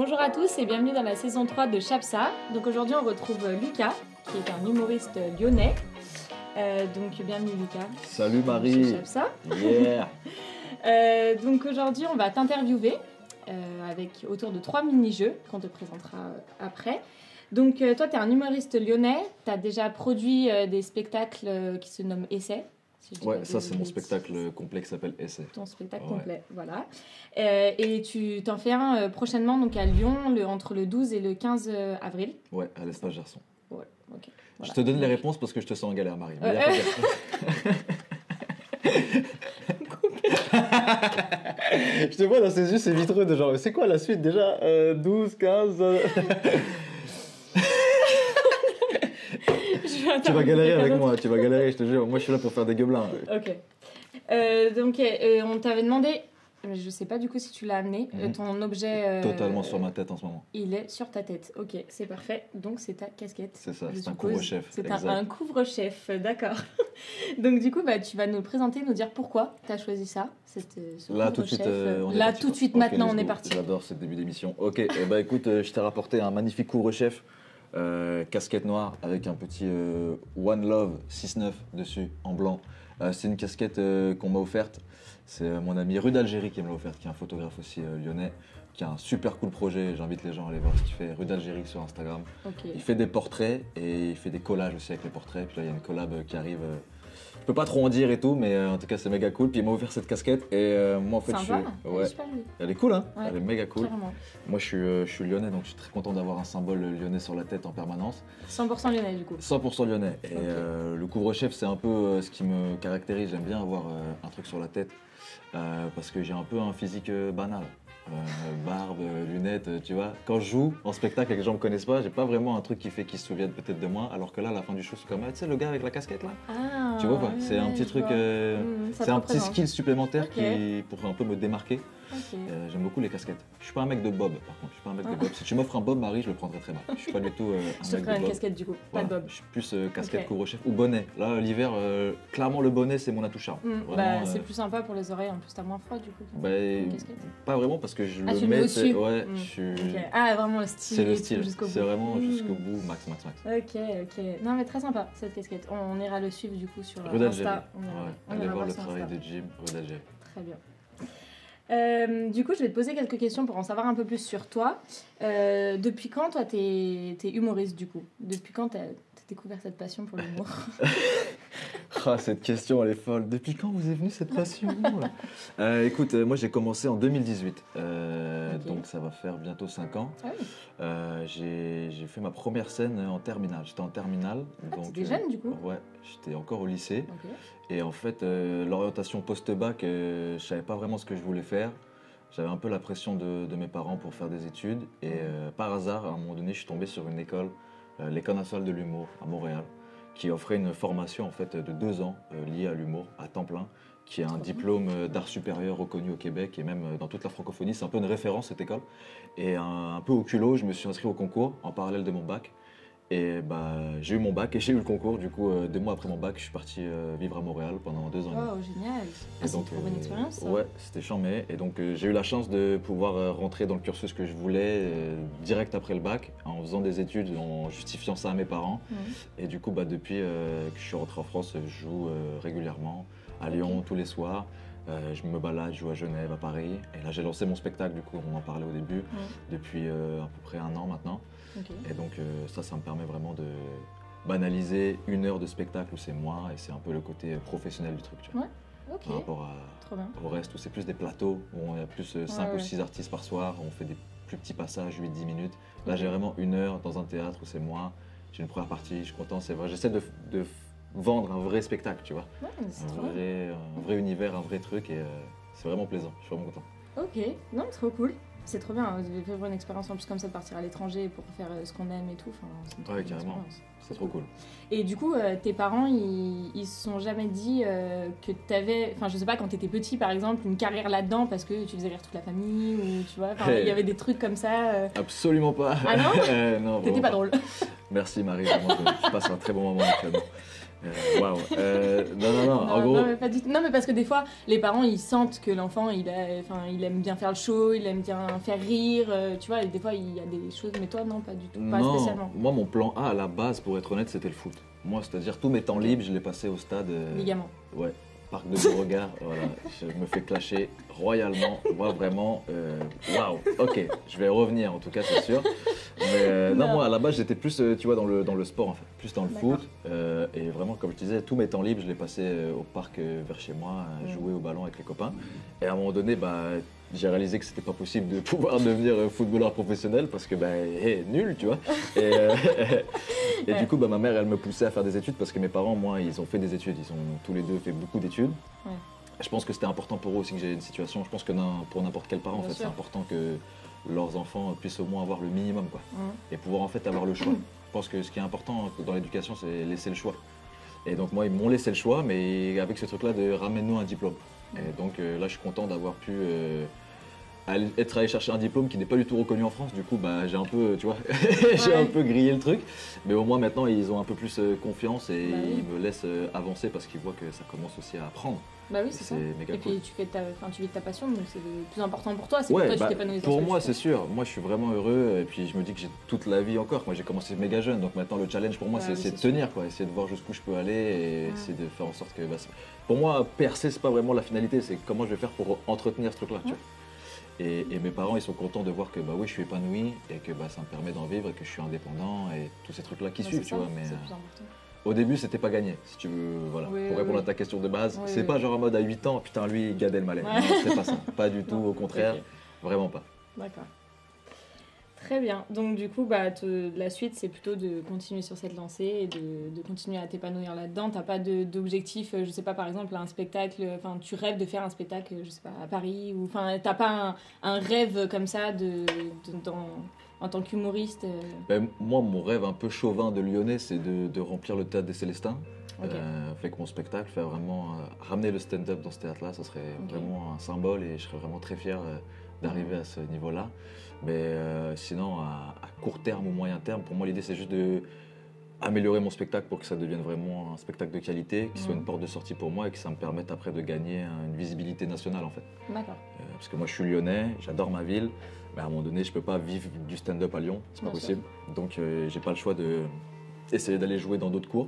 Bonjour à tous et bienvenue dans la saison 3 de Chapsa. Donc aujourd'hui on retrouve Lucas, qui est un humoriste lyonnais. Donc bienvenue Lucas. Salut Marie. Chez Chapsa. Yeah. Donc aujourd'hui on va t'interviewer avec autour de 3 mini-jeux qu'on te présentera après. Donc toi tu es un humoriste lyonnais, tu as déjà produit des spectacles qui se nomment Essais. Si ouais, ça c'est mon spectacle complet qui s'appelle Essais. Ton spectacle complet, voilà. Et tu t'en fais un prochainement donc à Lyon entre le 12 et le 15 avril. Ouais, à l'Espace Gerson. Ouais, ok. Voilà. Je te donne les réponses parce que je te sens en galère, Marie. Mais je te vois dans ses yeux, c'est vitreux de genre, c'est quoi la suite déjà 12, 15 Tu vas galérer avec moi, tu vas galérer, je te jure. Moi, je suis là pour faire des gobelins. Ok. Donc, on t'avait demandé, je sais pas du coup si tu l'as amené, ton objet... Totalement sur ma tête en ce moment. Il est sur ta tête, ok, c'est parfait. Donc, c'est ta casquette. C'est ça, c'est un couvre-chef. C'est un couvre-chef, d'accord. Donc, du coup, tu vas nous le présenter, nous dire pourquoi tu as choisi ça. Là, tout de suite, tout de suite, maintenant, on est parti. J'adore ce début d'émission. Ok, écoute, je t'ai rapporté un magnifique couvre-chef. Casquette noire avec un petit One Love 6-9 dessus en blanc. C'est une casquette qu'on m'a offerte. C'est mon ami Rue d'Algérie qui me l'a offerte, qui est un photographe aussi lyonnais, qui a un super cool projet. J'invite les gens à aller voir ce qu'il fait. Rue d'Algérie sur Instagram. Okay. Il fait des portraits et il fait des collages aussi avec les portraits. Puis là, il y a une collab qui arrive. Je peux pas trop en dire et tout, mais en tout cas, c'est méga cool. Puis il m'a offert cette casquette et moi, en fait, elle est cool, hein. Ouais, elle est méga cool. Carrément. Moi, je suis lyonnais, donc je suis très content d'avoir un symbole lyonnais sur la tête en permanence. 100% lyonnais, du coup. 100% lyonnais. Et le couvre-chef, c'est un peu ce qui me caractérise. J'aime bien avoir un truc sur la tête parce que j'ai un peu un physique banal. Barbe, lunettes, tu vois. Quand je joue en spectacle et que les gens me connaissent pas, j'ai pas vraiment un truc qui fait qu'ils se souviennent peut-être de moi. Alors que là, à la fin du show, c'est comme, tu sais, le gars avec la casquette là. Ah, tu vois quoi, c'est un petit truc, c'est un petit skill supplémentaire okay. Pour un peu me démarquer. Okay. J'aime beaucoup les casquettes. Je suis pas un mec de bob, par contre. Je suis pas un mec de bob. Si tu m'offres un bob, Marie, je le prendrais très mal. Je suis pas du tout un mec de bob. Je te ferai une casquette du coup, pas de bob. Je suis plus casquette couvre-chef ou bonnet. Là, l'hiver, clairement, le bonnet, c'est mon atout charme. C'est plus sympa pour les oreilles. En plus, t'as moins froid du coup. Pas vraiment parce que je le tu mets. Ouais, Ah, vraiment le style. C'est le style. C'est vraiment jusqu'au bout, max. Ok. Non, mais très sympa cette casquette. On ira le suivre du coup sur Rue Insta. On ira voir le travail de Jim, Rue d'Algérie. Très bien. Du coup, je vais te poser quelques questions pour en savoir un peu plus sur toi. Depuis quand, toi, t'es humoriste, du coup? Depuis quand t'as découvert cette passion pour l'humour? Cette question, elle est folle. Depuis quand vous est venue cette passion? Écoute, moi, j'ai commencé en 2018. Donc, ça va faire bientôt 5 ans. Ah oui. J'ai fait ma première scène en terminale. J'étais en terminale. T'étais jeune, du coup? Ouais, j'étais encore au lycée. Okay. Et en fait, l'orientation post-bac, je savais pas vraiment ce que je voulais faire. J'avais un peu la pression de mes parents pour faire des études. Et par hasard, à un moment donné, je suis tombé sur une école, l'École nationale de l'humour à Montréal, qui offrait une formation en fait, de 2 ans liée à l'humour, à temps plein, qui est un diplôme d'art supérieur reconnu au Québec et même dans toute la francophonie. C'est un peu une référence, cette école. Et un peu au culot, je me suis inscrit au concours en parallèle de mon bac. Et j'ai eu mon bac et j'ai eu le concours. Du coup, 2 mois après mon bac, je suis parti vivre à Montréal pendant 2 ans. Oh, génial! C'est une trop bonne expérience. Ça. Ouais, c'était chambé. Et donc, j'ai eu la chance de pouvoir rentrer dans le cursus que je voulais direct après le bac, en faisant des études, en justifiant ça à mes parents. Et du coup, depuis que je suis rentré en France, je joue régulièrement à Lyon tous les soirs. Je me balade, je joue à Genève, à Paris. Et là, j'ai lancé mon spectacle, du coup, on en parlait au début, depuis à peu près 1 an maintenant. Okay. Et donc, ça me permet vraiment de banaliser 1 heure de spectacle où c'est moi et c'est un peu le côté professionnel du truc, tu vois. Ouais, ok. Par rapport au reste où c'est plus des plateaux, où on a plus 5 ou 6 artistes par soir, on fait des plus petits passages, 8-10 minutes. Là, j'ai vraiment 1 heure dans un théâtre où c'est moi. J'ai une première partie, je suis content, c'est vrai. J'essaie de vendre un vrai spectacle, tu vois. Ouais, un vrai univers, un vrai truc et c'est vraiment plaisant, je suis vraiment content. Ok, non, trop cool. C'est trop bien, vous avez fait une expérience en plus comme ça de partir à l'étranger pour faire ce qu'on aime et tout. Ouais, carrément, c'est trop cool. Et du coup, tes parents, ils se sont jamais dit que t'avais, enfin je sais pas, quand t'étais petit par exemple, une carrière là-dedans parce que tu faisais rire toute la famille ou tu vois, il y avait des trucs comme ça Absolument pas. Ah non? Non, t'étais pas drôle. Merci Marie, vraiment, je passe un très bon moment actuellement. Waouh. Non. En Non, gros, non, mais pas du tout. Non, mais parce que des fois, les parents, ils sentent que l'enfant, il aime bien faire le show, il aime bien faire rire, tu vois, et des fois, il y a des choses, mais toi, non, pas du tout, pas non. spécialement. Moi, mon plan A à la base, pour être honnête, c'était le foot. Moi, c'est-à-dire tous mes temps libres, je l'ai passé au stade. Ligament. Ouais. Parc de Beauregard, voilà, je me fais clasher royalement. Moi, vraiment, waouh. Ok, je vais revenir en tout cas, c'est sûr. Mais non, moi, à la base, j'étais plus, tu vois, dans le sport en fait, plus dans le D'accord. foot. Et vraiment, comme je disais, tous mes temps libres, je les passais au parc vers chez moi, jouer au ballon avec les copains. Et à un moment donné, bah, j'ai réalisé que c'était pas possible de pouvoir devenir footballeur professionnel parce que, bah, nul, tu vois. Et, et du coup, bah, ma mère, elle me poussait à faire des études parce que mes parents, moi, ils ont fait des études. Ils ont tous les deux fait beaucoup d'études. Ouais. Je pense que c'était important pour eux aussi que j'ai une situation. Je pense que pour n'importe quel parent, en Bien fait, c'est sûr. important que leurs enfants puissent au moins avoir le minimum, quoi. Et pouvoir en fait avoir le choix. Je pense que ce qui est important dans l'éducation, c'est laisser le choix. Et donc moi, ils m'ont laissé le choix, mais avec ce truc-là de ramène-nous un diplôme. Et donc là, je suis content d'avoir pu être allé chercher un diplôme qui n'est pas du tout reconnu en France. Du coup, bah, j'ai un peu, tu vois, j'ai un peu grillé le truc. Mais au moins maintenant, ils ont un peu plus confiance et Bah oui. ils me laissent avancer parce qu'ils voient que ça commence aussi à apprendre. Bah oui, Et c'est ça. méga Et cool. puis tu vis de ta passion, donc c'est le plus important pour toi. C'est Ouais, pour toi bah, tu t'épanouis dans ce pour que moi, tu c'est fais. sûr. Moi, je suis vraiment heureux. Et puis, je me dis que j'ai toute la vie encore. Moi, j'ai commencé méga jeune. Donc maintenant, le challenge pour moi, Ouais, c'est oui, essayer de c'est sûr. tenir, quoi. Essayer de voir jusqu'où je peux aller et Ouais. essayer de faire en sorte que. Bah, pour moi, percer, c'est pas vraiment la finalité. C'est comment je vais faire pour entretenir ce truc-là, tu vois. Et mes parents, ils sont contents de voir que bah oui, je suis épanoui et que bah, ça me permet d'en vivre et que je suis indépendant et tous ces trucs-là qui Bah, suivent, c'est tu ça, vois. Mais c'est le plus important. au début, c'était pas gagné, si tu veux, voilà. Oui, Pour répondre oui. à ta question de base, Oui, c'est oui. pas genre en mode à 8 ans, putain, lui, Gad Elmaleh. Ouais. Non, c'est pas ça. Pas du tout, Non. au contraire, Ok. vraiment pas. D'accord. Très bien. Donc du coup, bah, la suite, c'est plutôt de continuer sur cette lancée et de continuer à t'épanouir là-dedans. T'as pas d'objectif, je sais pas, par exemple, un spectacle, enfin, tu rêves de faire un spectacle, je sais pas, à Paris, ou enfin, t'as pas un rêve comme ça en tant qu'humoriste. Ben, moi, mon rêve un peu chauvin de Lyonnais, c'est de remplir le théâtre des Célestins. Ok. Fait que mon spectacle, faire vraiment ramener le stand-up dans ce théâtre-là, ça serait Ok. vraiment un symbole et je serais vraiment très fier d'arriver à ce niveau-là. Mais sinon, à court terme ou moyen terme, pour moi, l'idée, c'est juste de améliorer mon spectacle pour que ça devienne vraiment un spectacle de qualité, qui soit une porte de sortie pour moi et que ça me permette après de gagner une visibilité nationale, en fait. D'accord. Parce que moi, je suis lyonnais, j'adore ma ville, mais à un moment donné, je peux pas vivre du stand-up à Lyon, c'est pas Bien possible. Donc, j'ai pas le choix de essayer d'aller jouer dans d'autres cours.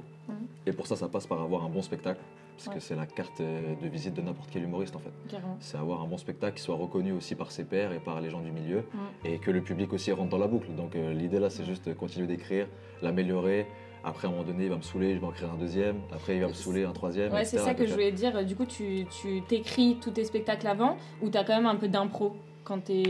Et pour ça passe par avoir un bon spectacle, parce Ouais. que c'est la carte de visite de n'importe quel humoriste, en fait. Carrément. C'est avoir un bon spectacle qui soit reconnu aussi par ses pairs et par les gens du milieu, et que le public aussi rentre dans la boucle. Donc, l'idée là, c'est juste continuer d'écrire, l'améliorer. Après, à un moment donné, il va me saouler, je vais en créer un deuxième. Après, il va me saouler un troisième. Ouais, c'est etc. ça que Donc, je voulais dire. Du coup, tu t'écris tous tes spectacles avant ou t'as quand même un peu d'impro quand tu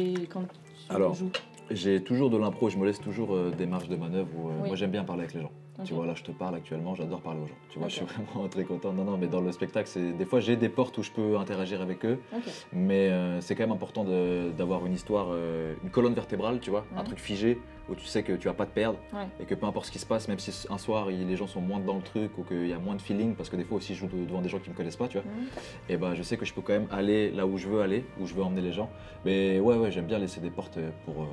Alors, joues? j'ai toujours de l'impro, je me laisse toujours des marges de manœuvre où Oui. moi j'aime bien parler avec les gens. Ok. Tu vois, là je te parle actuellement, j'adore parler aux gens. Tu vois, je suis Ok. vraiment très content. Non, mais dans le spectacle, des fois j'ai des portes où je peux interagir avec eux, Ok. mais c'est quand même important d'avoir une histoire, une colonne vertébrale, tu vois, un Ouais. truc figé où tu sais que tu vas pas te perdre Ouais. et que peu importe ce qui se passe, même si un soir les gens sont moins dans le truc ou qu'il y a moins de feeling, parce que des fois aussi je joue devant des gens qui me connaissent pas, tu vois. Et ben je sais que je peux quand même aller là où je veux aller, où je veux emmener les gens. Mais ouais, j'aime bien laisser des portes pour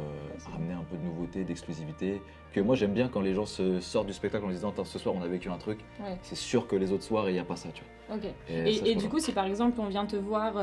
ramener un peu de nouveauté, d'exclusivité. Que moi j'aime bien quand les gens se sortent du spectacle en disant attends, ce soir on a vécu un truc. Ouais. C'est sûr que les autres soirs il n'y a pas ça, tu vois. Ok. Et ça, Et c'est du pas coup, si par exemple on vient te voir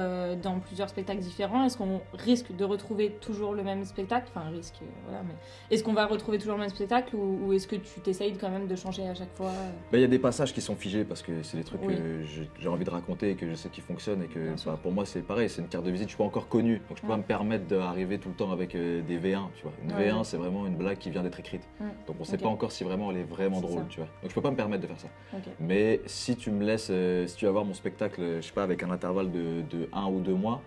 dans plusieurs spectacles différents, est-ce qu'on risque de retrouver toujours le même spectacle? Enfin, risque, voilà, mais est-ce qu'on va retrouver toujours le même spectacle ou est-ce que tu t'essayes quand même de changer à chaque fois? Ben, il y a des passages qui sont figés parce que c'est des trucs Oui. que j'ai envie de raconter et que je sais qu'ils fonctionnent et que Bien sûr. pour moi c'est pareil, c'est une carte de visite, je suis pas encore connu, donc je peux pas me permettre d'arriver tout le temps avec des V1, tu vois. Une Ouais. V1 c'est vraiment une blague qui vient d'être écrite, donc on sait Ok. pas encore si vraiment elle est vraiment C'est drôle, ça. tu vois. Donc je peux pas me permettre de faire ça. Ok. Mais si tu me laisses, si tu vas voir mon spectacle, je sais pas, avec un intervalle de 1 ou 2 mois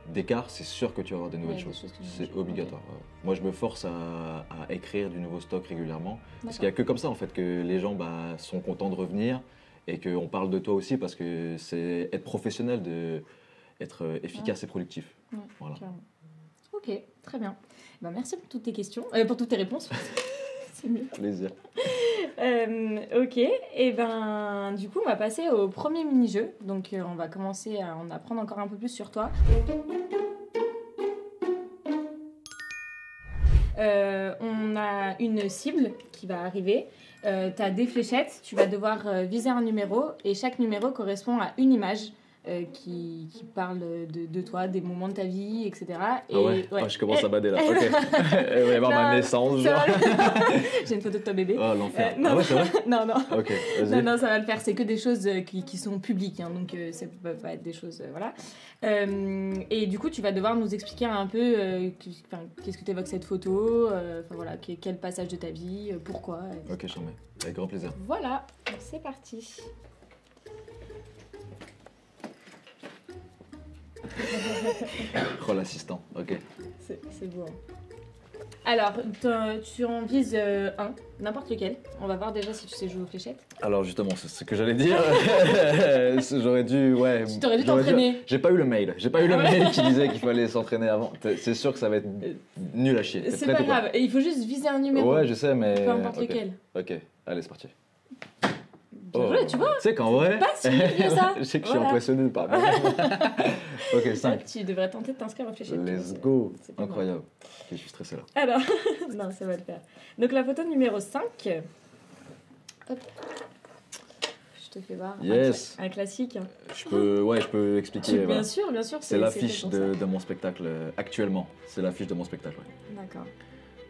d'écart, c'est sûr que tu vas avoir des nouvelles des choses. choses qui C'est changent. obligatoire. Ouais. Moi, je me force à écrire du nouveau stock régulièrement. Parce qu'il n'y a D'accord. que comme ça, en fait, que les gens sont contents de revenir et qu'on parle de toi aussi parce que c'est être professionnel, être efficace et productif. Ouais, Voilà. carrément. Ok, très bien. Ben, merci pour toutes tes questions, pour toutes tes réponses. C'est mieux. Plaisir. Ok, et ben du coup on va passer au premier mini-jeu. Donc on va commencer à en apprendre encore un peu plus sur toi. On a une cible qui va arriver. Tu as des fléchettes, tu vas devoir viser un numéro et chaque numéro correspond à une image qui parle de toi, des moments de ta vie, etc. Et, Ah ouais, ouais. Ah, je commence à bader là. Ok. Il va y avoir ma naissance, C'est genre. vrai. J'ai une photo de ton bébé. Oh, l'enfer. non. Ah ouais, c'est vrai? Non, non. Ok, vas-y. Non, ça va le faire. C'est que des choses qui sont publiques, hein, donc ça peut pas être des choses, voilà. Et du coup, tu vas devoir nous expliquer un peu qu'est-ce que t'évoque cette photo, voilà, quel passage de ta vie, pourquoi. Etc. Ok, j'en mets. Avec grand plaisir. Voilà, donc c'est parti. Oh, l'assistant. Ok. C'est beau. Hein. Alors, tu en vises un, n'importe lequel. On va voir déjà si tu sais jouer aux fléchettes. Alors justement, c'est ce que j'allais dire. J'aurais dû, ouais. Tu t'aurais dû t'entraîner. J'ai pas eu le mail. J'ai pas eu le mail qui disait qu'il fallait s'entraîner avant. C'est sûr que ça va être nul à chier. T'es C'est prête pas ou pas? grave. Et il faut juste viser un numéro. Ouais, je sais, mais. Peu importe Ok. lequel. Ok, allez, c'est parti. Bien joué, tu vois. Tu sais qu'en vrai. Pas si nul que ça. Je sais que je suis Voilà. impressionné par moi. Ok, 5. Tu devrais tenter de t'inscrire aux fléchettes. Let's go. C'est pas mal. Incroyable. Ok, je suis stressé là. Alors, non, ça va le faire. Donc la photo numéro 5. Hop. Je te fais voir. Yes. Un classique. Je peux expliquer. Bien voilà. sûr, bien sûr. C'est l'affiche fait pour de mon spectacle actuellement. C'est l'affiche de mon spectacle. Ouais. ça. D'accord.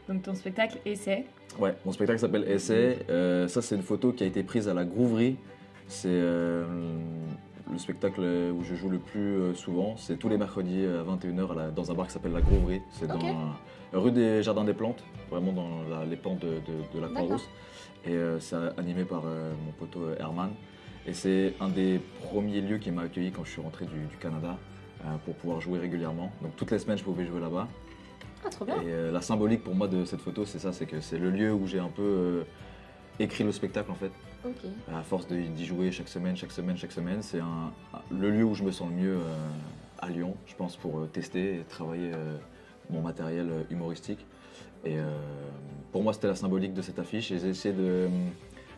Donc ton spectacle Essai. Ouais, mon spectacle s'appelle Essai. Ça, c'est une photo qui a été prise à la Grouverie. C'est le spectacle où je joue le plus souvent. C'est tous les mercredis à 21h dans un bar qui s'appelle la Grouverie. C'est Ok. dans rue des Jardins des Plantes, vraiment dans les pentes de la Croix-Rousse. Et c'est animé par mon poteau Herman. Et c'est un des premiers lieux qui m'a accueilli quand je suis rentré du Canada pour pouvoir jouer régulièrement. Donc toutes les semaines, je pouvais jouer là-bas. Ah, trop bien. Et la symbolique pour moi de cette photo, c'est ça, c'est que c'est le lieu où j'ai un peu écrit le spectacle en fait. Ok. À force d'y jouer chaque semaine, c'est le lieu où je me sens le mieux à Lyon, je pense, pour tester et travailler mon matériel humoristique. Et pour moi, c'était la symbolique de cette affiche et j'ai essayé de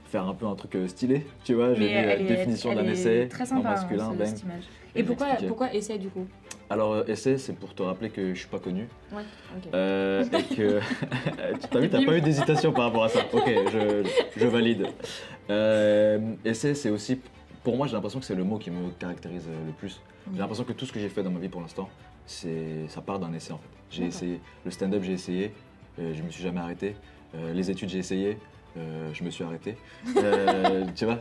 faire un peu un truc stylé, tu vois. J'ai mis la définition d'un essai très en sympa, masculin, hein, bang. cette image. Et Et pourquoi, j'expliquais. pourquoi Essai du coup? Alors, essai, c'est pour te rappeler que je suis pas connu. Ouais, ok. Et que. T'as vu, t'as pas eu d'hésitation par rapport à ça. Ok, je valide. Essai, c'est aussi. Pour moi, j'ai l'impression que c'est le mot qui me caractérise le plus. J'ai l'impression que tout ce que j'ai fait dans ma vie pour l'instant, ça part d'un essai en fait. J'ai D'accord. essayé. Le stand-up, j'ai essayé. Je me suis jamais arrêté. Les études, j'ai essayé. Je me suis arrêté. Tu vois,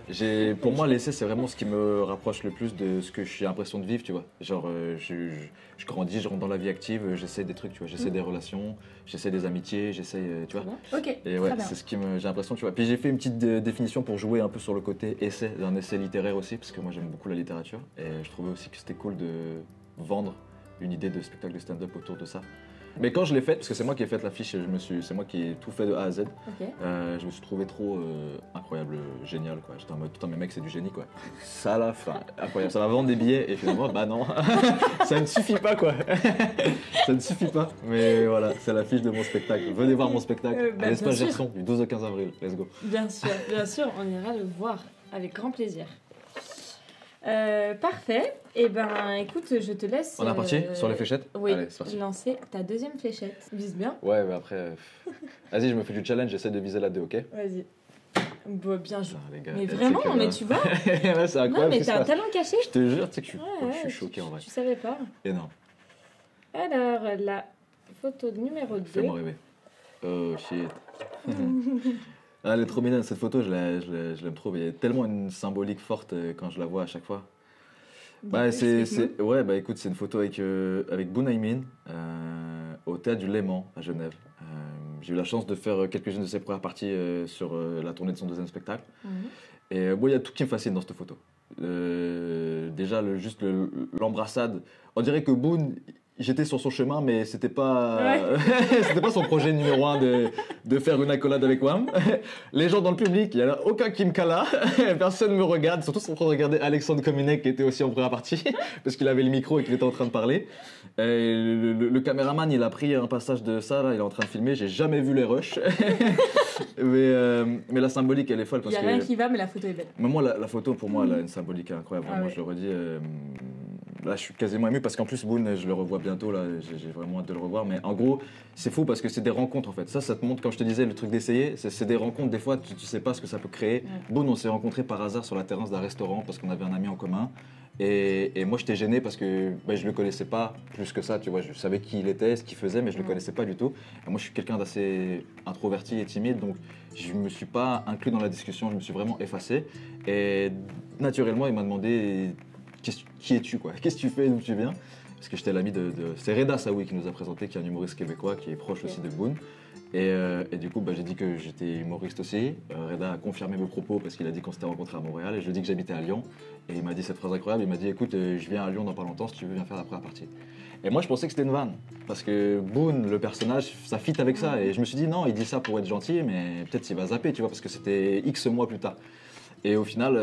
pour moi, l'essai, c'est vraiment ce qui me rapproche le plus de ce que j'ai l'impression de vivre, tu vois. Genre, je grandis, je rentre dans la vie active, j'essaie des trucs, tu vois. J'essaie des relations, j'essaie des amitiés, j'essaie, tu vois. Ok, Et ouais, très bien. c'est ce qui j'ai l'impression, tu vois. Puis j'ai fait une petite définition pour jouer un peu sur le côté essai, d'un essai littéraire aussi, parce que moi j'aime beaucoup la littérature. Et je trouvais aussi que c'était cool de vendre une idée de spectacle de stand-up autour de ça. Mais quand je l'ai faite, parce que c'est moi qui ai fait l'affiche, c'est moi qui ai tout fait de A à Z, Ok. je me suis trouvé trop incroyable, génial quoi. J'étais en mode putain mais mec c'est du génie quoi. Ça là, incroyable, ça va vendre des billets et finalement bah non, ça ne suffit pas quoi. Ça ne suffit pas. Mais voilà, c'est l'affiche de mon spectacle. Venez voir mon spectacle Bah, à l'Espace bien sûr. Gerson du 12 au 15 avril. Let's go. Bien sûr, on ira le voir avec grand plaisir. Parfait. Et ben, écoute, je te laisse. On est parti sur les fléchettes. Oui, Allez, c'est parti. lancer ta deuxième fléchette. Vise bien. Ouais, mais après, vas-y, je me fais du challenge, j'essaie de viser la 2, ok? Vas-y. Bon, bien joué. Putain, les gars, Mais tu sais vraiment, que, mais tu vois. ouais, c'est Non, incroyable. mais ce qui t'as se un passe. talent caché. Je te jure, tu sais que Ouais, je suis choqué en vrai. Tu savais pas. Énorme. Alors, la photo numéro 2. Fais-moi rêver. Oh shit. Ah, elle est trop mignonne cette photo, je l'aime trop. Il y a tellement une symbolique forte quand je la vois à chaque fois. Bah, ouais, bah écoute, c'est une photo avec Bunaimin au théâtre du Léman à Genève. J'ai eu la chance de faire quelques-unes de ses premières parties sur la tournée de son deuxième spectacle. Et bon, il y a tout qui me fascine dans cette photo. Déjà, l'embrassade. On dirait que Boone, j'étais sur son chemin, mais c'était pas, c'était pas son projet numéro 1 de faire une accolade avec Wham. Les gens dans le public, il n'y en a aucun qui me cala. Personne ne me regarde. Surtout, ils sont en train de regarder Alexandre Kominek qui était aussi en première partie parce qu'il avait le micro et qu'il était en train de parler. Et le caméraman, il a pris un passage de ça, là, il est en train de filmer. J'ai jamais vu les rushs. mais la symbolique, elle est folle Il parce n'y a que. rien qui va, mais la photo est belle. Mais moi, la photo, pour moi, elle a une symbolique incroyable. Ah moi, ouais. je le redis. là, je suis quasiment ému parce qu'en plus, Boone, je le revois bientôt. Là, j'ai vraiment hâte de le revoir. Mais en gros, c'est fou parce que c'est des rencontres en fait. Ça te montre, comme je te disais, le truc d'essayer. C'est des rencontres. Des fois, tu sais pas ce que ça peut créer. Boone, on s'est rencontrés par hasard sur la terrasse d'un restaurant parce qu'on avait un ami en commun. Et moi, j'étais gêné parce que je le connaissais pas plus que ça. Tu vois, je savais qui il était, ce qu'il faisait, mais je le connaissais pas du tout. Et moi, je suis quelqu'un d'assez introverti et timide, donc je me suis pas inclus dans la discussion. Je me suis vraiment effacé. Et naturellement, il m'a demandé qui es-tu, quoi? Qu'est-ce que tu fais, d'où tu viens? Parce que j'étais l'ami c'est Reda Saoui qui nous a présenté, qui est un humoriste québécois, qui est proche aussi de Boone. Et du coup, j'ai dit que j'étais humoriste aussi. Reda a confirmé mes propos parce qu'il a dit qu'on s'était rencontrés à Montréal. Et je lui ai dit que j'habitais à Lyon. Et il m'a dit cette phrase incroyable. Il m'a dit, écoute, je viens à Lyon dans pas longtemps, si tu veux, viens faire la première partie. Et moi, je pensais que c'était une vanne. Parce que Boone, le personnage, ça fit avec ça. Et je me suis dit, non, il dit ça pour être gentil, mais peut-être qu'il va zapper, tu vois, parce que c'était X mois plus tard. Et au final,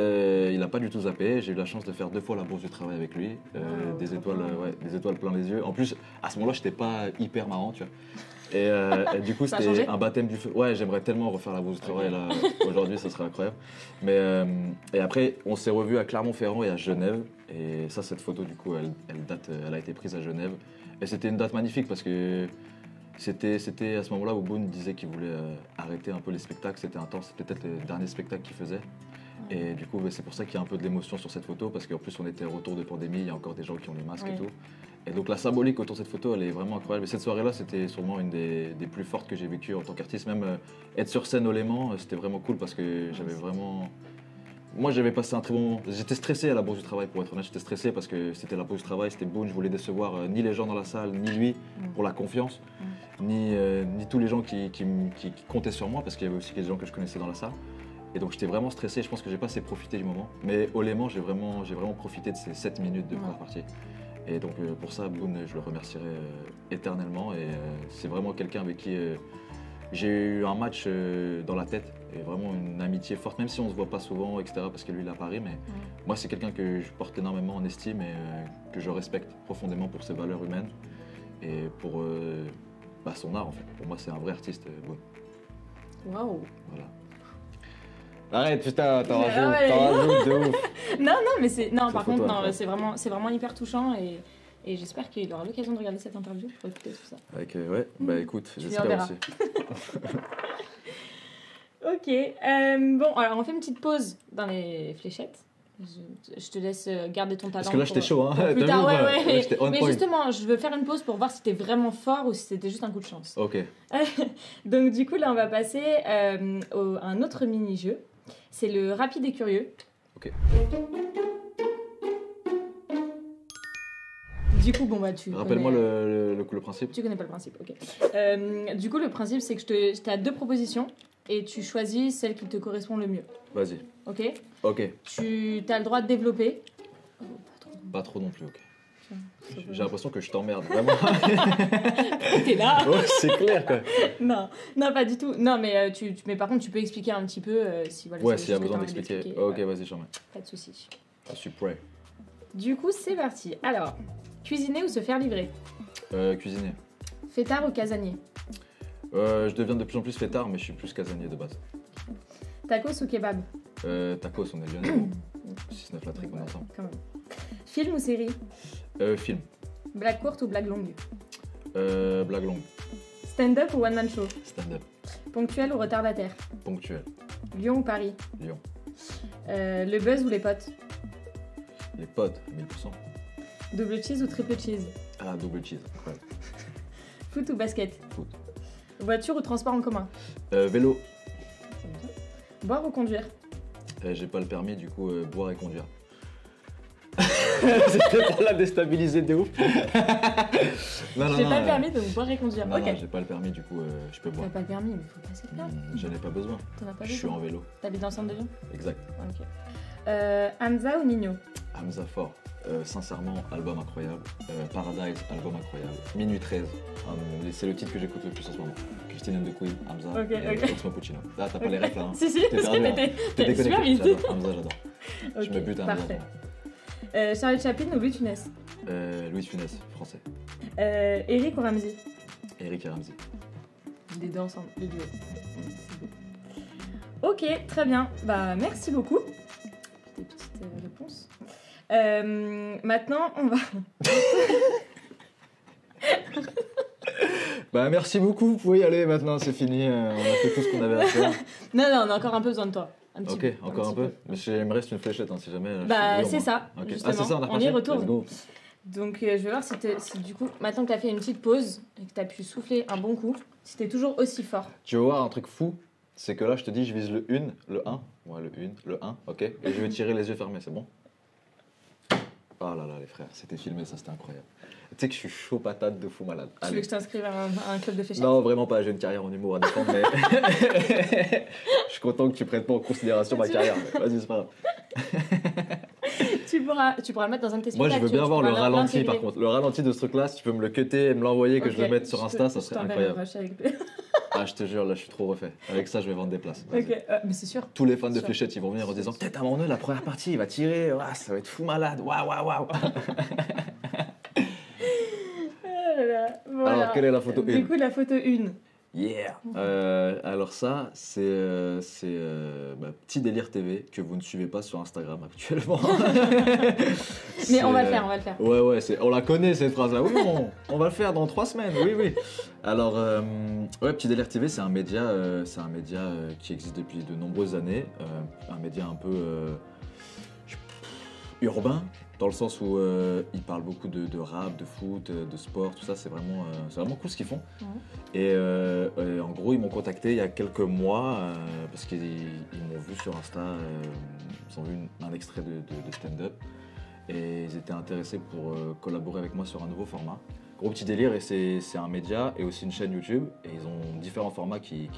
il n'a pas du tout zappé. J'ai eu la chance de faire 2 fois la bourse du travail avec lui. Des étoiles plein les yeux. En plus, à ce moment-là, je n'étais pas hyper marrant, tu vois. Et du coup, c'était un baptême du feu. Ouais, j'aimerais tellement refaire la bourse du travail là. Aujourd'hui, ça serait incroyable. Et après, on s'est revus à Clermont-Ferrand et à Genève. Et ça, cette photo, du coup, elle a été prise à Genève. Et c'était une date magnifique parce que c'était à ce moment-là où Boone disait qu'il voulait arrêter un peu les spectacles. C'était intense, c'était peut-être le dernier spectacle qu'il faisait. Et du coup, c'est pour ça qu'il y a un peu de l'émotion sur cette photo, parce qu'en plus, on était au retour de pandémie, il y a encore des gens qui ont les masques et tout. Et donc, la symbolique autour de cette photo, elle est vraiment incroyable. Et cette soirée-là, c'était sûrement une des plus fortes que j'ai vécues en tant qu'artiste. Même être sur scène au Léman, c'était vraiment cool parce que j'avais vraiment. Moi, j'avais passé un très bon moment. J'étais stressé à la bourse du travail, pour être honnête. J'étais stressé parce que c'était la bourse du travail, c'était Boone. Je voulais décevoir ni les gens dans la salle, ni lui, pour la confiance, ni tous les gens qui comptaient sur moi, parce qu'il y avait aussi des gens que je connaissais dans la salle. Et donc j'étais vraiment stressé, je pense que j'ai pas assez profité du moment. Mais au Léman, j'ai vraiment profité de ces 7 minutes de première partie. Et donc pour ça, Boone, je le remercierai éternellement. Et c'est vraiment quelqu'un avec qui j'ai eu un match dans la tête. Et vraiment une amitié forte, même si on se voit pas souvent, etc. Parce que lui, il est à Paris. Mais moi, c'est quelqu'un que je porte énormément en estime et que je respecte profondément pour ses valeurs humaines. Et pour son art, en fait. Pour moi, c'est un vrai artiste, Boone. Waouh! Voilà. Arrête, putain, t'en rajoutes de ouf. Non, mais c'est. Non, Cette par photo, contre, non, c'est vraiment hyper touchant et j'espère qu'il aura l'occasion de regarder cette interview pour écouter tout ça. Avec, écoute, j'espère aussi. Ok, bon, alors on fait une petite pause dans les fléchettes. Je te laisse garder ton talent. Parce que là, j'étais chaud, hein. Plus tard, ouais. Ouais, mais justement, je veux faire une pause pour voir si t'es vraiment fort ou si c'était juste un coup de chance. Ok. Donc, du coup, là, on va passer à un autre mini-jeu. C'est le rapide et curieux. Ok. Du coup, tu rappelle-moi le principe. Tu connais pas le principe, ok. Du coup, le principe, c'est que je t'ai 2 propositions et tu choisis celle qui te correspond le mieux. Vas-y. Ok. Ok. Tu as le droit de développer. Pas trop non plus, ok. J'ai l'impression que je t'emmerde, vraiment. T'es là. Ouais, c'est clair, quoi. Non, pas du tout. Non, mais, mais par contre, tu peux expliquer un petit peu si voilà. Ouais, s'il y a besoin d'expliquer. Ok, vas-y, j'en mets. Pas de soucis. Je suis prêt. Du coup, c'est parti. Alors, cuisiner ou se faire livrer? Cuisiner. Fêtard ou casanier? Je deviens de plus en plus fêtard, mais je suis plus casanier de base. Tacos ou kebab? Tacos, on est lyonnais. 6-9 la trique, on est ensemble. Quand même. Film ou série? Film. Blague courte ou blague longue? Blague longue. Stand-up ou one-man show? Stand-up. Ponctuel ou retardataire? Ponctuel. Lyon ou Paris? Lyon. Le buzz ou les potes? Les potes, 1000%. Double cheese ou triple cheese? Ah, double cheese, incroyable. Foot ou basket? Foot. Voiture ou transport en commun? Vélo. Boire ou conduire? J'ai pas le permis, du coup, boire et conduire. C'était pour la déstabiliser de ouf. Non, j'ai pas le permis, donc boire et conduire. Non, ok. non, j'ai pas le permis, du coup, je peux boire. T'as pas le permis, mais faut passer le permis. J'en ai pas besoin. T'en as pas Je suis besoin. en vélo. T'habites dans le centre de Lyon? Exact. Ok. Hamza ou Nino? Hamza fort. Sincèrement, album incroyable. Paradise, album incroyable. Minuit 13. C'est le titre que j'écoute le plus en ce moment. Christine and the Queen, Hamza et Osmo Puccino. Là, t'as pas les refs là, hein. Si, T'es perdu, hein. T'es super vite. J'adore Hamza, j'adore. Ok, Je me bute à Hamza. parfait. Charlotte Chaplin ou Louis de Funès? Louis de Funès, français. Eric ou Ramsey? Eric et Ramsey. Les deux ensemble, les duos. Ok, très bien. Merci beaucoup. Des petites réponses. Maintenant, on va... Bah merci beaucoup, vous pouvez y aller maintenant, c'est fini, on a fait tout ce qu'on avait à faire. Non, on a encore un peu besoin de toi. Ok, encore un peu. Mais il me reste une fléchette, hein, si jamais. Bah c'est ça, okay. justement. Ah c'est ça, on y retourne. Donc je vais voir si du coup, maintenant que tu as fait une petite pause et que tu as pu souffler un bon coup, si tu es toujours aussi fort. Tu veux voir un truc fou? C'est que là, je te dis, je vise le 1, le 1. Ouais, le 1, ok. Et je vais tirer les yeux fermés, c'est bon? Oh là là, les frères, c'était filmé, ça, c'était incroyable. Tu sais que je suis chaud patate de fou malade. Tu veux que je t'inscrive à un club de fléchettes? Non, vraiment pas, j'ai une carrière en humour à défendre, mais je suis content que tu prennes pas en considération ma carrière. Vas-y, c'est pas grave. Tu pourras le mettre dans un de tes Moi, spectacles. je veux bien avoir le ralenti, par contre. Le ralenti de ce truc-là, si tu peux me le cutter et me l'envoyer, que je le mette sur Insta, ça serait incroyable. Ah, je te jure, là, je suis trop refait. Avec ça, je vais vendre des places. Ok, mais c'est sûr. Tous les fans de fléchettes, ils vont venir en disant peut-être à un moment donné, la première partie, il va tirer, ça va être fou malade. Waouh. Voilà. Alors, quelle est la photo 1? Du coup, la photo 1. Yeah. Alors ça, c'est Petit Délire TV que vous ne suivez pas sur Instagram actuellement. Mais on va le faire. Ouais, on la connaît cette phrase-là. Oui, on va le faire dans 3 semaines. Oui. Alors, Petit Délire TV, c'est un média, qui existe depuis de nombreuses années. Un média un peu urbain, dans le sens où ils parlent beaucoup de rap, de foot, de sport, tout ça, c'est vraiment cool ce qu'ils font. Ouais. Et en gros, ils m'ont contacté il y a quelques mois parce qu'ils m'ont vu sur Insta, ils ont vu un extrait de stand-up et ils étaient intéressés pour collaborer avec moi sur un nouveau format. Gros Petit Délire, et c'est un média et aussi une chaîne YouTube, et ils ont différents formats qui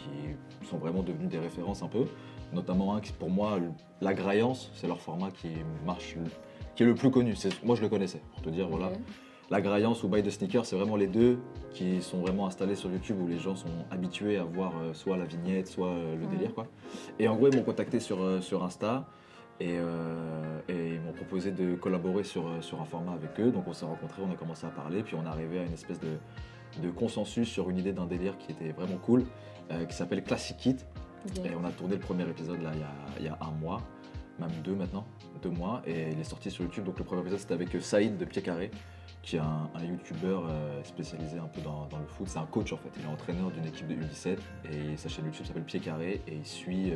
sont vraiment devenus des références un peu, notamment un qui, pour moi, La Graillance, c'est leur format qui marche, qui est le plus connu. Moi, je le connaissais, pour te dire, voilà. La Graillance ou Buy the Sneaker, c'est vraiment les deux qui sont vraiment installés sur YouTube, où les gens sont habitués à voir soit la vignette, soit le délire, quoi. Et en gros, ils m'ont contacté sur Insta, et ils m'ont proposé de collaborer sur un format avec eux. Donc on s'est rencontrés, on a commencé à parler, puis on est arrivé à une espèce de consensus sur une idée d'un délire qui était vraiment cool, qui s'appelle Classic It. Okay. Et on a tourné le premier épisode là il y a 1 mois, même 2 maintenant, 2 mois, et il est sorti sur YouTube. Donc le premier épisode c'était avec Saïd de Pied Carré, qui est un youtubeur spécialisé un peu dans le foot. C'est un coach en fait, il est entraîneur d'une équipe de U17, et sa chaîne YouTube s'appelle Pied Carré, et il suit...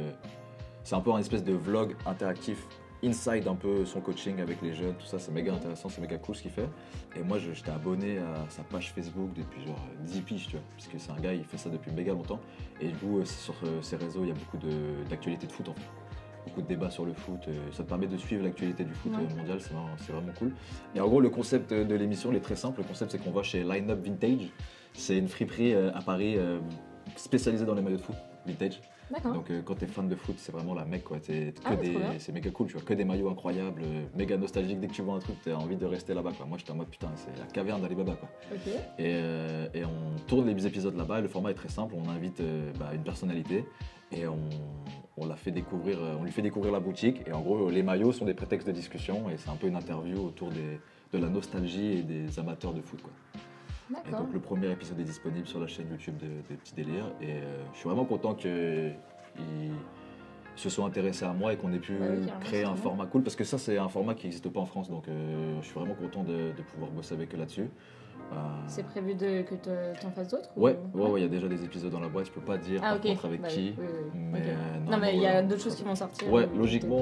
c'est un peu un espèce de vlog interactif, inside un peu son coaching avec les jeunes, tout ça, c'est méga intéressant, c'est méga cool ce qu'il fait. Et moi, j'étais abonné à sa page Facebook depuis genre 10 piges, tu vois, parce que c'est un gars, il fait ça depuis méga longtemps. Et du coup, sur ses réseaux, il y a beaucoup d'actualités de foot en fait. Beaucoup de débats sur le foot, ça te permet de suivre l'actualité du foot mondial, c'est vraiment cool. Et en gros, le concept de l'émission, il est très simple. Le concept, c'est qu'on va chez Line Up Vintage. C'est une friperie à Paris spécialisée dans les maillots de foot vintage. Donc quand t'es fan de foot, c'est vraiment la mecque quoi. C'est méga cool, tu vois, que des maillots incroyables, méga nostalgiques. Dès que tu vois un truc, t'as envie de rester là-bas quoi. Moi j'étais en mode putain, c'est la caverne d'Alibaba quoi. Et on tourne les épisodes là-bas. Le format est très simple, on invite une personnalité et on lui fait découvrir la boutique. Et en gros, les maillots sont des prétextes de discussion et c'est un peu une interview autour de la nostalgie et des amateurs de foot quoi. Et donc le premier épisode est disponible sur la chaîne YouTube de Petit Délire, et je suis vraiment content qu'ils se soient intéressés à moi et qu'on ait pu créer un format cool, parce que ça c'est un format qui n'existe pas en France, donc je suis vraiment content de pouvoir bosser avec eux là-dessus. C'est prévu que tu en fasses d'autres? Ouais, il y a déjà des épisodes dans la boîte, je peux pas dire par contre avec qui. Mais non, mais il y a d'autres choses qui vont sortir. Ouais, logiquement,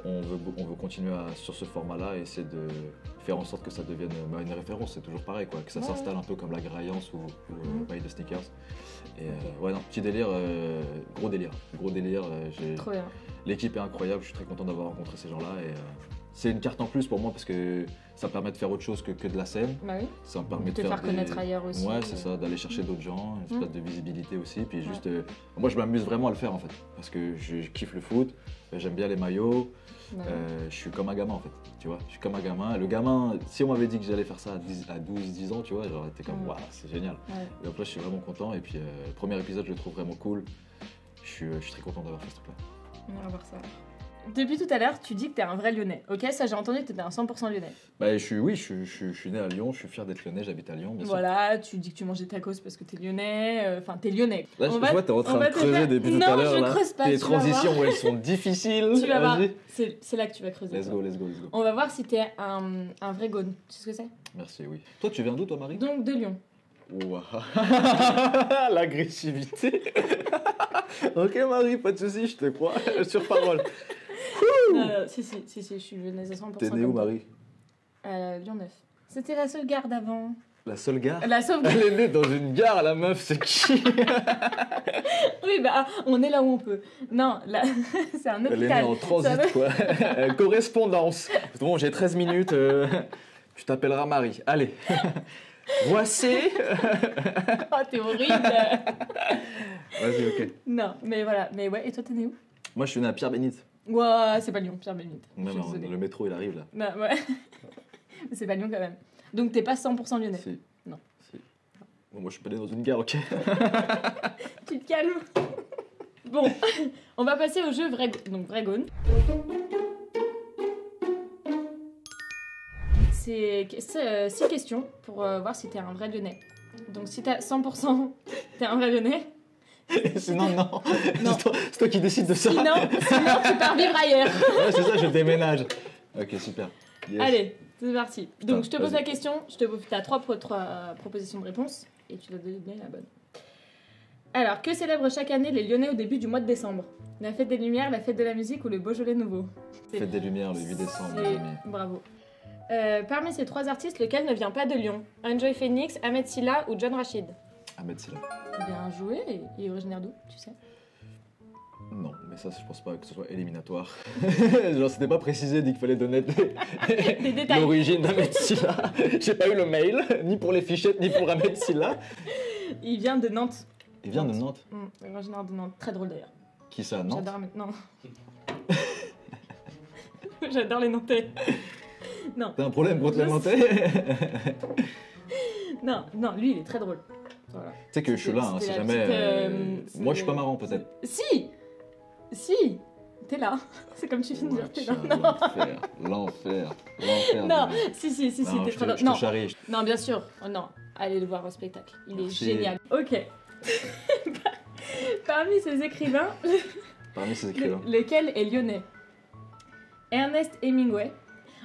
on veut continuer sur ce format-là et essayer de faire en sorte que ça devienne une référence, c'est toujours pareil, quoi, que ça s'installe un peu comme La Graillance ou Buy the Sneakers. Et Petit Délire, gros délire. Trop bien. L'équipe est incroyable, je suis très content d'avoir rencontré ces gens-là. Et c'est une carte en plus pour moi parce que ça me permet de faire autre chose que de la scène. Ça me permet de faire connaître ailleurs aussi. Ouais, c'est ça, d'aller chercher d'autres gens, une espèce de visibilité aussi. Puis juste, moi je m'amuse vraiment à le faire en fait, parce que je kiffe le foot, j'aime bien les maillots. Je suis comme un gamin en fait, tu vois, je suis comme un gamin. Le gamin, si on m'avait dit que j'allais faire ça à 12-10 ans, tu vois, j'aurais été comme waouh, c'est génial. Et donc là, je suis vraiment content. Et puis, le premier épisode, je le trouve vraiment cool. Je suis très content d'avoir fait ce truc-là. On va voir ça. depuis tout à l'heure, tu dis que t'es un vrai Lyonnais. Ok, ça j'ai entendu que t'étais un 100% Lyonnais. Bah, je suis né à Lyon, je suis fier d'être lyonnais, j'habite à Lyon, bien sûr. Voilà, tu dis que tu manges des tacos parce que t'es Lyonnais. Enfin, t'es Lyonnais. Là, je vois, t'es en train de creuser depuis tout à l'heure. Non, je là. creuse pas. Les transitions, ouais, elles sont difficiles. Tu vas voir. Vas-y. C'est là que tu vas creuser. Let's go, let's go, let's go. On va voir si t'es un vrai Gaune. Tu sais ce que c'est? Merci, oui. Toi, tu viens d'où, toi, Marie? Donc de Lyon. Ouah. L'agressivité. Ok, Marie, pas de soucis, je te crois. Sur parole. Si, je suis lyonnaise à 100%. T'es née où, Marie? Lyon 9. C'était la seule gare d'avant. La seule gare? La sauvegarde. Elle est née dans une gare, la meuf, c'est qui? Oui, bah, on est là où on peut. Non, là, c'est un hôpital. Elle est née en transit, quoi. Correspondance. Bon, j'ai 13 minutes. Tu t'appelleras Marie. Allez. Voici. Oh, t'es horrible. Vas-y, ok. Non, mais voilà. Mais ouais, et toi, t'es né où? Moi, je suis né à Pierre-Bénite. Ouah, c'est pas Lyon, Pierre-Bénite. Non, non, le métro, il arrive là. Non, ouais. Mais c'est pas Lyon quand même. Donc t'es pas 100% lyonnais. Si. Non. Si. Bon, moi, je suis pas né dans une gare, ok. Tu te calmes. Bon, on va passer au jeu vrai, donc vrai Gaune. C'est 6 questions pour voir si t'es un vrai lyonnais. Donc si t'as 100%, t'es un vrai lyonnais. Sinon, non. Non. C'est toi qui décides de ça. Sinon, tu pars vivre ailleurs. Ouais, c'est ça, je déménage. Ok, super. Yes. Allez, c'est parti. Donc je te pose vas-y. la question, t'as trois propositions de réponse et tu dois donner la bonne. Alors, que célèbrent chaque année les Lyonnais au début du mois de décembre? La fête des Lumières, la fête de la musique ou le Beaujolais nouveau? Fête des Lumières le 8 décembre, mes amis. Bravo. Parmi ces 3 artistes, lequel ne vient pas de Lyon? Enjoy Phoenix, Ahmed Silla ou John Rachid? Ahmed Silla. Bien joué. Il est originaire d'où, tu sais? Non, mais ça, je pense pas que ce soit éliminatoire. Genre, c'était pas précisé, dit qu'il fallait donner Des détails. l'origine d'Ahmed Silla. J'ai pas eu le mail, ni pour les fichettes, ni pour Ahmed Silla. Il vient de Nantes. Il vient de Nantes. Originaire de Nantes. Très drôle d'ailleurs. Qui ça, Nantes? J'adore maintenant. J'adore les Nantais. Non. T'as un problème contre les Nantais? Non, lui il est très drôle. Voilà. Tu sais que je suis là, hein, si C'était la jamais. petite, Moi, je suis pas marrant, peut-être. Si, t'es là. C'est comme tu viens de dire, t'es là. Non, L'enfer. non, si, Non, t'es je très drôle. te Non, charrie. non, bien sûr. Oh, non, allez le voir au spectacle. Il est Merci. génial. Ok. Parmi ces écrivains, Parmi ces écrivains. lequel est lyonnais? Ernest Hemingway,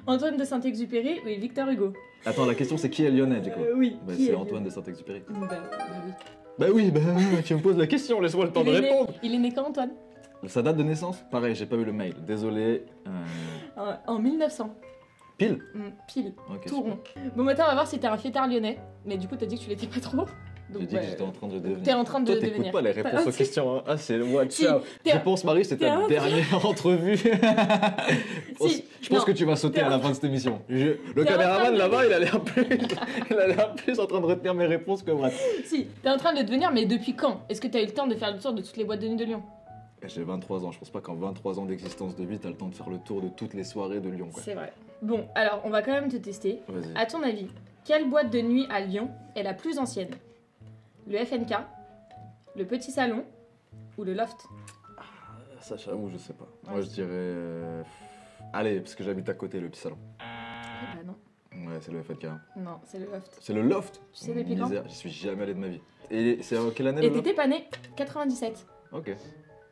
Antoine de Saint-Exupéry ou Victor Hugo? Attends, la question c'est qui est lyonnais, du coup? Oui. Bah, qui c'est est Antoine lyonnais? de Saint-Exupéry. Bah oui. Tu me poses la question, laisse-moi le temps de répondre. Il est né quand, Antoine? Sa date de naissance? Pareil, j'ai pas eu le mail. Désolé. En 1900. Pile? Pile. Ok, Tout super. rond. Bon, maintenant, on va voir si t'es un fêtard lyonnais. Mais du coup, t'as dit que tu l'étais pas trop. Donc, J'ai dit que j'étais en train de devenir. T'es en train de Toi, devenir. t'écoutes pas les réponses aux questions. Hein. Ah, c'est watch Si, out. t'es Je un- pense, Marie, c'est t'es ta un- dernière entrevue. Si, Je pense non. que tu vas sauter T'es à la en- fin de cette émission. Le T'es en caméraman train de- là-bas, il a l'air plus en train de retenir mes réponses que moi. Si, t'es en train de devenir, mais depuis quand? Est-ce que t'as eu le temps de faire le tour de toutes les boîtes de nuit de Lyon? J'ai 23 ans. Je pense pas qu'en 23 ans d'existence de vie, t'as le temps de faire le tour de toutes les soirées de Lyon. Quoi. C'est vrai. Bon, alors, on va quand même te tester. Vas-y. À ton avis, quelle boîte de nuit à Lyon est la plus ancienne? Le FNK, le Petit Salon ou le Loft? Ça, j'avoue, je sais pas. Moi, je dirais. Allez, parce que j'habite à côté, le petit salon. Bah non. Ouais, c'est le FLK. Non, c'est le Loft. C'est le loft. Tu sais depuis quand? Misère, j'y suis jamais allé de ma vie. Et c'est en quelle année Et le loft? t'étais pas né 97. Ok.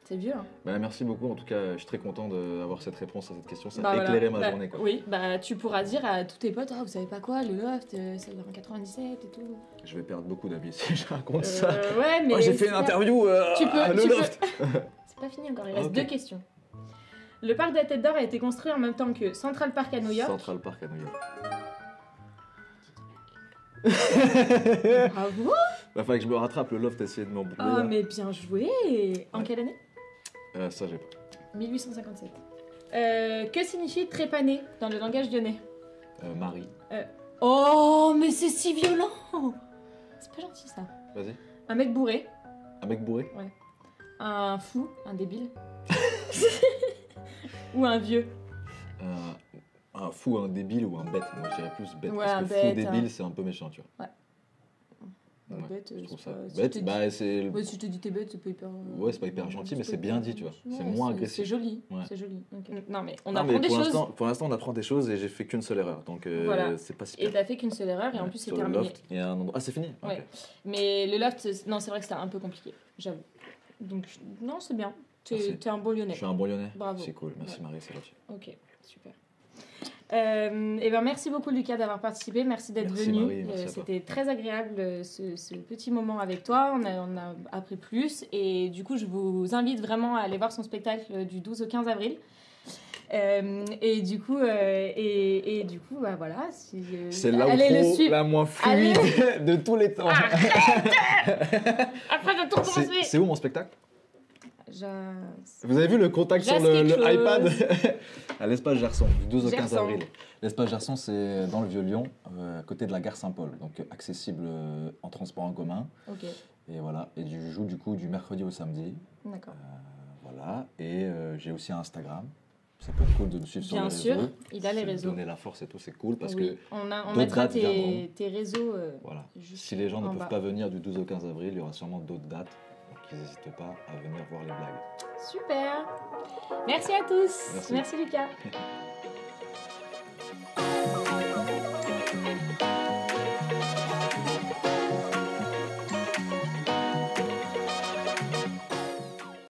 C'est vieux, hein? Bah, merci beaucoup. En tout cas, je suis très content d'avoir cette réponse à cette question. Ça a Bah, éclairé voilà. ma journée. Quoi. Oui, bah tu pourras dire à tous tes potes, vous savez pas quoi, le Loft, c'est en 97 et tout. Je vais perdre beaucoup d'amis si je raconte ça. Ouais, mais. Moi, j'ai fait une interview Tu peux- à le tu peux- loft. C'est pas fini encore, il reste Ok. 2 questions. Le parc de la Tête d'Or a été construit en même temps que Central Park à New York. Central Park à New York. Bravo! Bah, fallait que je me rattrape. Le loft, essayait de m'embrouiller. Oh, là. mais bien joué! En Ouais. quelle année? Ça, j'ai pas. 1857. Que signifie trépaner dans le langage lyonnais? Marie. Oh, mais c'est si violent! C'est pas gentil ça. Vas-y. Un mec bourré, Un mec bourré. un fou, un débile. Ou un vieux. Un fou, un débile ou un bête. Moi, je dirais plus bête. Ouais, parce un que bête, fou, débile, c'est un peu méchant, tu vois. Donc bête. Je trouve c'est ça pas- si bête. je te Bah, c'est... dis- ouais, si je te dis t'es bête, c'est pas hyper. Ouais, c'est pas hyper gentil, mais c'est bien dit, tu vois. Ouais, C'est moins C'est agressif. joli. Ouais. C'est joli. Ok. Non, mais on Non, apprend mais des choses. pour l'instant, on apprend des choses et j'ai fait qu'une seule erreur. Donc, Voilà. c'est pas si Et pire. t'as fait qu'une seule erreur et en Ouais, plus c'est sur le terminé. loft, il y a un endroit... Ah, c'est fini. Ouais. Ok. Mais le loft, non, c'est vrai que c'était un peu compliqué, j'avoue. Donc, non, c'est bien. Merci. T'es un bon Je Lyonnais. suis un bon Lyonnais. Bravo. C'est cool. Merci Ouais. Marie, c'est gentil. Ok, super. Et ben merci beaucoup Lucas d'avoir participé, merci d'être Merci, venu. Marie, merci à toi. C'était très agréable ce petit moment avec toi, on a appris plus et du coup je vous invite vraiment à aller voir son spectacle du 12 au 15 avril. Et du coup, bah voilà. C'est allez le l'outro suivre. la moins fluide de tous les temps. Après de tout recommencer. C'est où mon spectacle? Ja- Vous avez vu le contact sur Jase le quelque iPad chose. à l'espace Gerson, du 12 au 15 Gerson. avril. L'espace Gerson, c'est dans le Vieux-Lyon, à côté de la gare Saint-Paul, donc accessible en transport en commun. Ok, Et voilà, et je joue du coup du mercredi au samedi. d'accord. Voilà, et j'ai aussi un Instagram. Ça peut être cool de me suivre sur les Bien réseaux. sûr, il a les Se réseaux. Donner la force et tout, c'est cool parce Oui, que on d'autres mettra dates viendront. tes réseaux. voilà, Juste si les gens ne en peuvent bas. pas venir du 12 au 15 avril, il y aura sûrement d'autres dates. Donc ils n'hésitent pas à venir voir les blagues. Super. Merci à tous. Merci. Merci Lucas.